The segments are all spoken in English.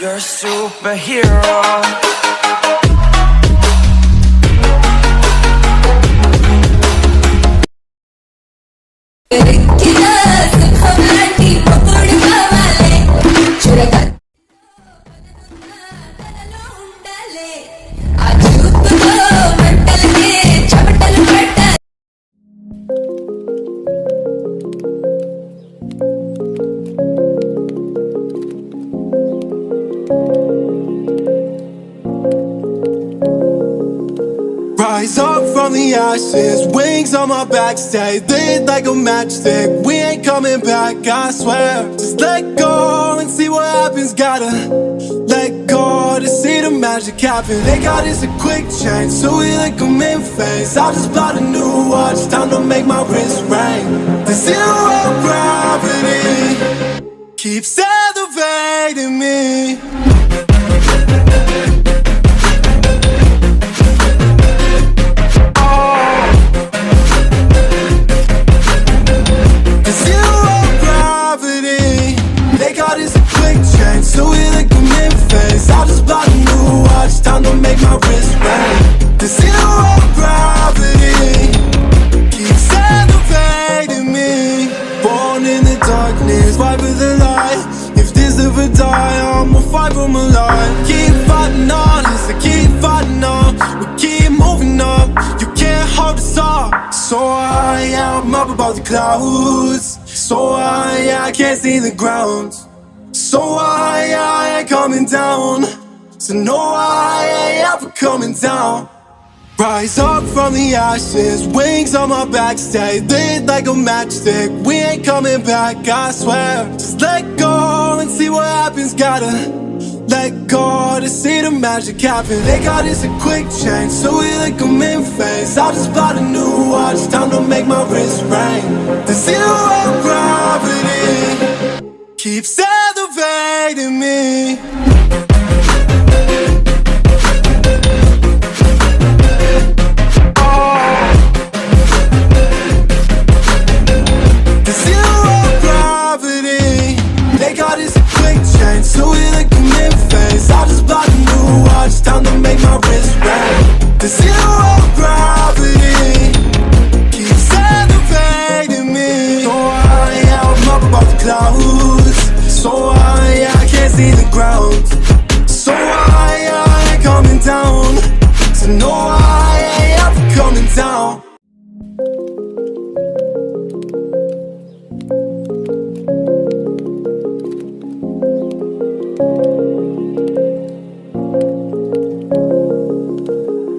You're a superhero. Rise up from the ashes, wings on my back, stay lit like a matchstick. We ain't coming back, I swear. Just let go and see what happens. Gotta let go to see the magic happen. They got us a quick change, so we like them in phase. I just bought a new watch, time to make my wrist ring. The zero gravity keeps elevating me. So we like them in phase. I just bought a new watch, time to make my wrist ring. The zero gravity keeps elevating me. Born in the darkness, fight with the light. If this ever die, I'ma fight for my life. Keep fighting on, yes, I keep fighting on. We keep moving up, you can't hold us up. So I'm up above the clouds. So I can't see the ground. So I ain't coming down. So no, I ain't ever coming down. Rise up from the ashes, wings on my back, stay lit like a matchstick. We ain't coming back, I swear. Just let go and see what happens. Gotta let go to see the magic happen. They got us a quick change, so we like them in phase. I just bought a new watch, time to make my wrist ring. The zero gravity keeps elevating me. The zero gravity, they got us a quick change, so we like them in phase. I just bought a new watch, time to make my wrist ring. The zero gravity keeps elevating me. So I'm up above the clouds. So I can't see the ground. So I ain't coming down. So no, I ain't ever coming down.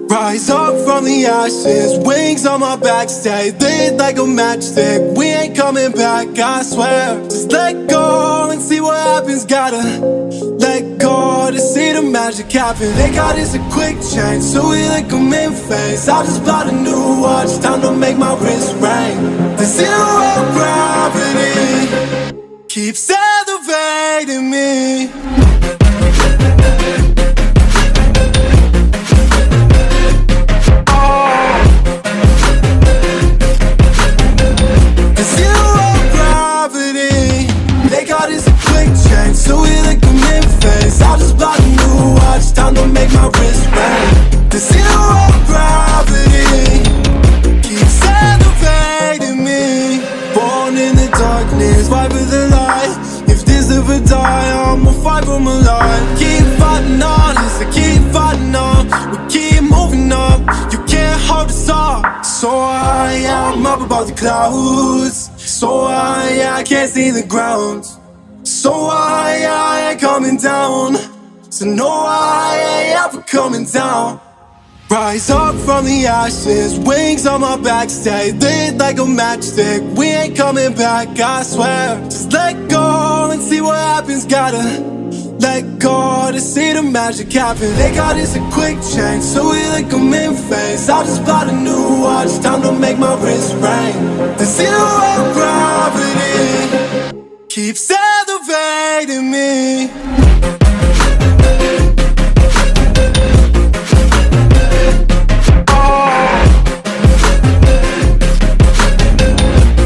Rise up from the ashes, wings on my back, stay lit like a matchstick. We ain't coming back, I swear. Just let go and see what happens. Gotta let go to see the magic happen. They got us a quick change, so we like them in phase. I just bought a new watch, time to make my wrist ring. The zero gravity keeps elevating me. So we like them in phase. I just bought a new watch, time to make my wrist ring. The zero gravity keeps elevating me. Born in the darkness, fight with the light. If this ever die, I'ma fight for my life. Keep fighting on, yes, I keep fighting on. We keep moving up, you can't hold us up. So I'm up above the clouds. So I can't see the ground. So I ain't coming down. So no, I ain't ever coming down. Rise up from the ashes, wings on my back, stay lit like a matchstick. We ain't coming back, I swear. Just let go and see what happens. Gotta let go to see the magic happen. They got us a quick change, so we like them in phase. I just bought a new watch, time to make my wrist ring. The zero gravity keeps elevating me.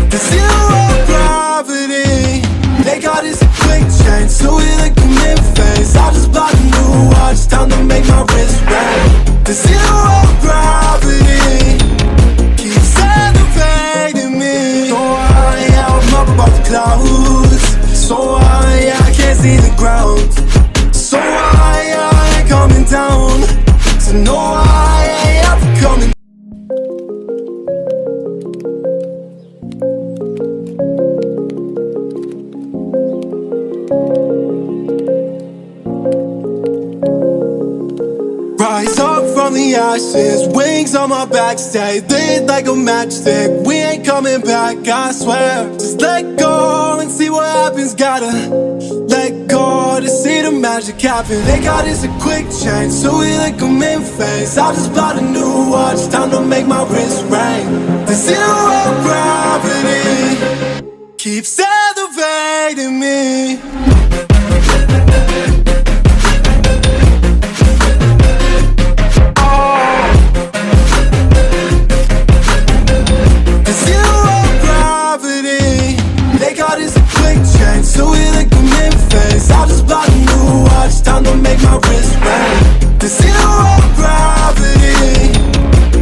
The zero gravity, they got us a quick change, so we like them in phase. I just the ground. So I ain't coming down. So no, I ain't ever coming. Rise up from the ashes, wings on my back, stay lit like a matchstick. We ain't coming back, I swear. Just let go and see what happens. Gotta let go to see the magic happen. They got us a quick change, so we like them in phase. I just bought a new watch, time to make my wrist ring. The zero gravity keeps elevating me. So we like them in phase. I just bought a new watch, time to make my wrist ring. The zero gravity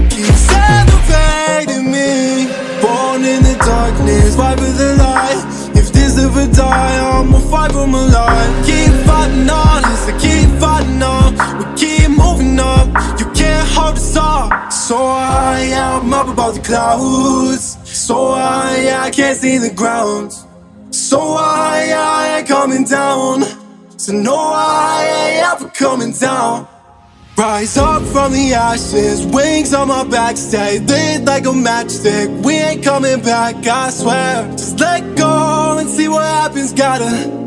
keeps elevating me. Born in the darkness, fight for the light. If this ever die, I'ma fight for my life. Keep fighting on, yes, I keep fighting on. We keep moving up, you can't hold us up. So I am up above the clouds. So I can't see the ground. So I ain't coming down. So no, I ain't ever coming down. Rise up from the ashes, wings on my back, stay lit like a matchstick. We ain't coming back, I swear. Just let go and see what happens. Gotta